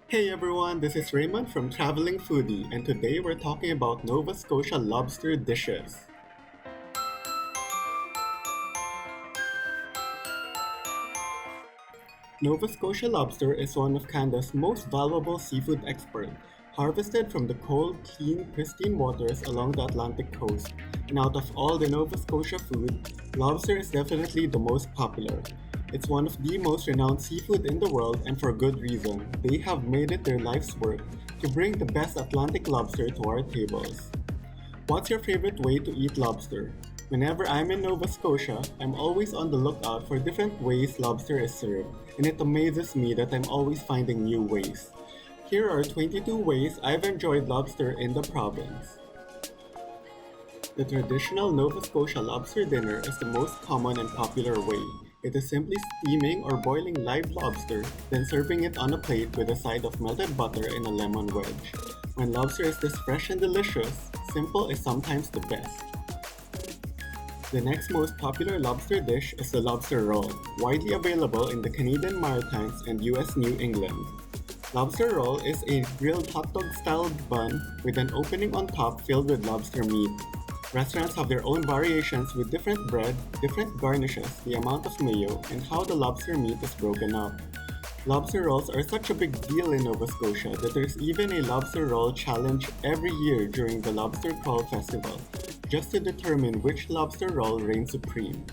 Hey everyone, this is Raymond from Traveling Foodie, and today we're talking about Nova Scotia lobster dishes. Nova Scotia lobster is one of Canada's most valuable seafood exports, harvested from the cold, clean, pristine waters along the Atlantic coast. And out of all the Nova Scotia food, lobster is definitely the most popular. It's one of the most renowned seafood in the world, and for good reason. They have made it their life's work to bring the best Atlantic lobster to our tables. What's your favorite way to eat lobster? Whenever I'm in Nova Scotia, I'm always on the lookout for different ways lobster is served, and it amazes me that I'm always finding new ways. Here are 22 ways I've enjoyed lobster in the province. The traditional Nova Scotia lobster dinner is the most common and popular way. It is simply steaming or boiling live lobster, then serving it on a plate with a side of melted butter and a lemon wedge. When lobster is this fresh and delicious, simple is sometimes the best. The next most popular lobster dish is the lobster roll, widely available in the Canadian Maritimes and US New England. Lobster roll is a grilled hot dog style bun with an opening on top filled with lobster meat. Restaurants have their own variations with different bread, different garnishes, the amount of mayo, and how the lobster meat is broken up. Lobster rolls are such a big deal in Nova Scotia that there's even a lobster roll challenge every year during the Lobster Crawl Festival, just to determine which lobster roll reigns supreme.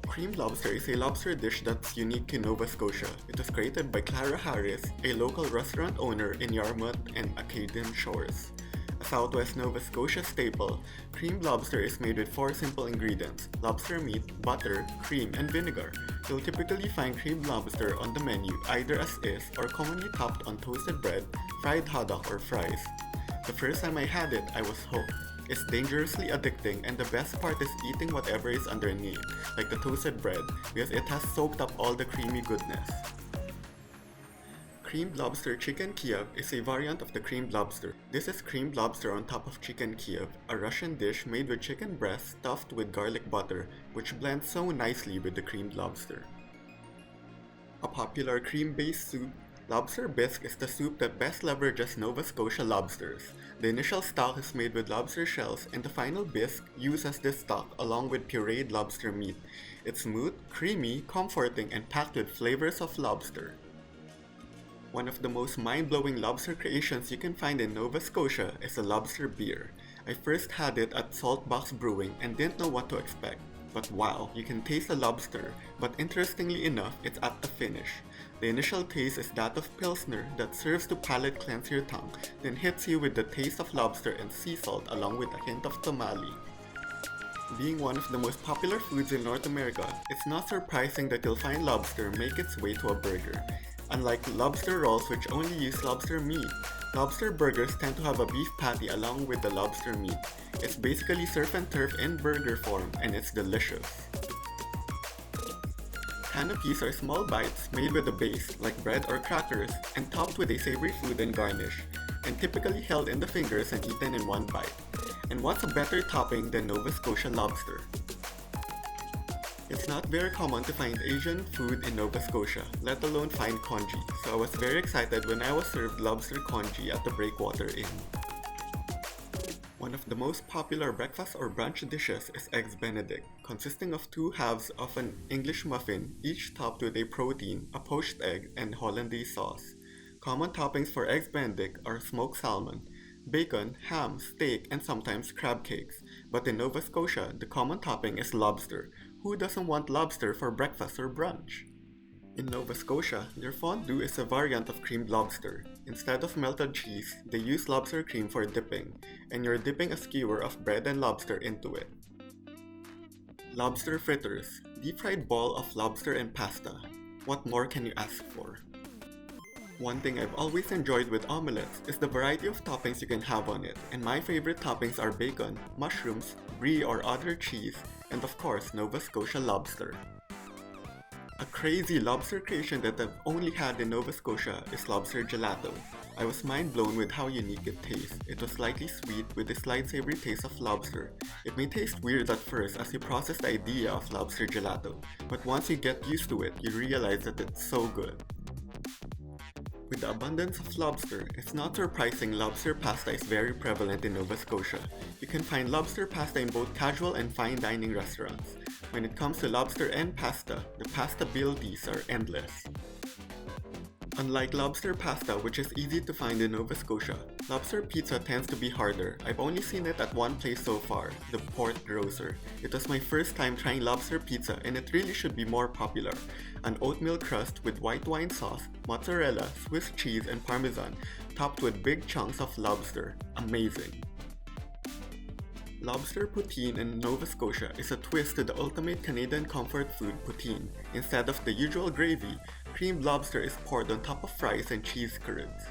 Creamed lobster is a lobster dish that's unique to Nova Scotia. It was created by Clara Harris, a local restaurant owner in Yarmouth and Acadian Shores. A Southwest Nova Scotia staple, creamed lobster is made with four simple ingredients: lobster meat, butter, cream, and vinegar. You'll typically find creamed lobster on the menu either as is or commonly topped on toasted bread, fried haddock, or fries. The first time I had it, I was hooked. It's dangerously addicting, and the best part is eating whatever is underneath, like the toasted bread, because it has soaked up all the creamy goodness. Creamed lobster chicken Kiev is a variant of the creamed lobster. This is creamed lobster on top of chicken Kiev, a Russian dish made with chicken breast stuffed with garlic butter, which blends so nicely with the creamed lobster. A popular cream-based soup, lobster bisque is the soup that best leverages Nova Scotia lobsters. The initial stock is made with lobster shells, and the final bisque uses this stock along with pureed lobster meat. It's smooth, creamy, comforting, and packed with flavors of lobster. One of the most mind-blowing lobster creations you can find in Nova Scotia is a lobster beer. I first had it at Saltbox Brewing and didn't know what to expect. But wow, you can taste the lobster, but interestingly enough, it's at the finish. The initial taste is that of Pilsner that serves to palate cleanse your tongue, then hits you with the taste of lobster and sea salt along with a hint of tamale. Being one of the most popular foods in North America, it's not surprising that you'll find lobster make its way to a burger. Unlike lobster rolls which only use lobster meat, lobster burgers tend to have a beef patty along with the lobster meat. It's basically surf and turf in burger form, and it's delicious. Canapés are small bites made with a base, like bread or crackers, and topped with a savory food and garnish, and typically held in the fingers and eaten in one bite. And what's a better topping than Nova Scotia lobster? It's not very common to find Asian food in Nova Scotia, let alone find congee, so I was very excited when I was served lobster congee at the Breakwater Inn. One of the most popular breakfast or brunch dishes is Eggs Benedict, consisting of two halves of an English muffin, each topped with a protein, a poached egg, and hollandaise sauce. Common toppings for Eggs Benedict are smoked salmon, bacon, ham, steak, and sometimes crab cakes. But in Nova Scotia, the common topping is lobster. Who doesn't want lobster for breakfast or brunch? In Nova Scotia, their fondue is a variant of creamed lobster. Instead of melted cheese, they use lobster cream for dipping, and you're dipping a skewer of bread and lobster into it. Lobster fritters, deep fried ball of lobster and pasta. What more can you ask for? One thing I've always enjoyed with omelets is the variety of toppings you can have on it, and my favorite toppings are bacon, mushrooms, brie or other cheese, and of course Nova Scotia lobster. A crazy lobster creation that I've only had in Nova Scotia is lobster gelato. I was mind blown with how unique it tastes. It was slightly sweet with a slight savory taste of lobster. It may taste weird at first as you process the idea of lobster gelato, but once you get used to it, you realize that it's so good. With the abundance of lobster, it's not surprising lobster pasta is very prevalent in Nova Scotia. You can find lobster pasta in both casual and fine dining restaurants. When it comes to lobster and pasta, the pasta abilities are endless. Unlike lobster pasta, which is easy to find in Nova Scotia, lobster pizza tends to be harder. I've only seen it at one place so far, the Port Grocer. It was my first time trying lobster pizza and it really should be more popular. An oatmeal crust with white wine sauce, mozzarella, Swiss cheese, and parmesan, topped with big chunks of lobster. Amazing! Lobster poutine in Nova Scotia is a twist to the ultimate Canadian comfort food poutine. Instead of the usual gravy, creamed lobster is poured on top of fries and cheese curds.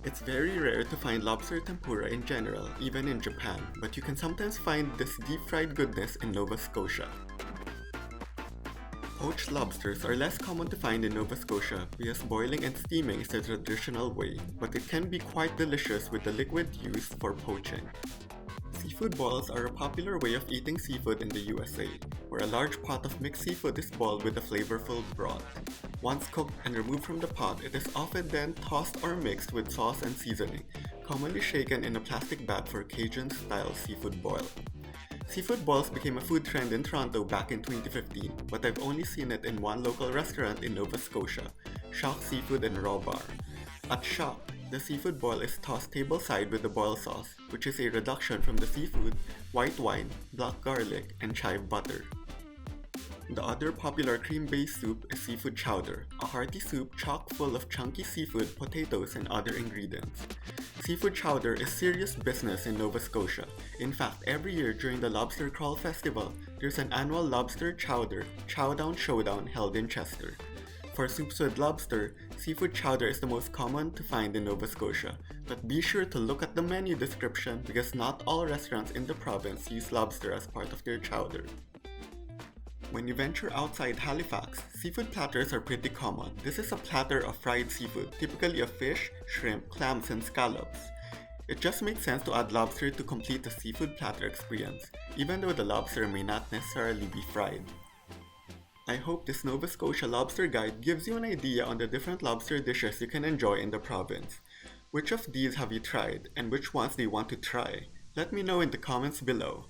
It's very rare to find lobster tempura in general, even in Japan, but you can sometimes find this deep-fried goodness in Nova Scotia. Poached lobsters are less common to find in Nova Scotia because boiling and steaming is the traditional way, but it can be quite delicious with the liquid used for poaching. Seafood balls are a popular way of eating seafood in the USA, where a large pot of mixed seafood is boiled with a flavorful broth. Once cooked and removed from the pot, it is often then tossed or mixed with sauce and seasoning, commonly shaken in a plastic bag for Cajun-style seafood boil. Seafood balls became a food trend in Toronto back in 2015, but I've only seen it in one local restaurant in Nova Scotia, Shock Seafood and Raw Bar. At Shock, the seafood boil is tossed tableside with the boil sauce, which is a reduction from the seafood, white wine, black garlic, and chive butter. The other popular cream-based soup is seafood chowder, a hearty soup chock full of chunky seafood, potatoes, and other ingredients. Seafood chowder is serious business in Nova Scotia. In fact, every year during the Lobster Crawl Festival, there's an annual lobster chowder, Chowdown Showdown held in Chester. For soups with lobster, seafood chowder is the most common to find in Nova Scotia, but be sure to look at the menu description because not all restaurants in the province use lobster as part of their chowder. When you venture outside Halifax, seafood platters are pretty common. This is a platter of fried seafood, typically of fish, shrimp, clams, and scallops. It just makes sense to add lobster to complete the seafood platter experience, even though the lobster may not necessarily be fried. I hope this Nova Scotia lobster guide gives you an idea on the different lobster dishes you can enjoy in the province. Which of these have you tried, and which ones do you want to try? Let me know in the comments below.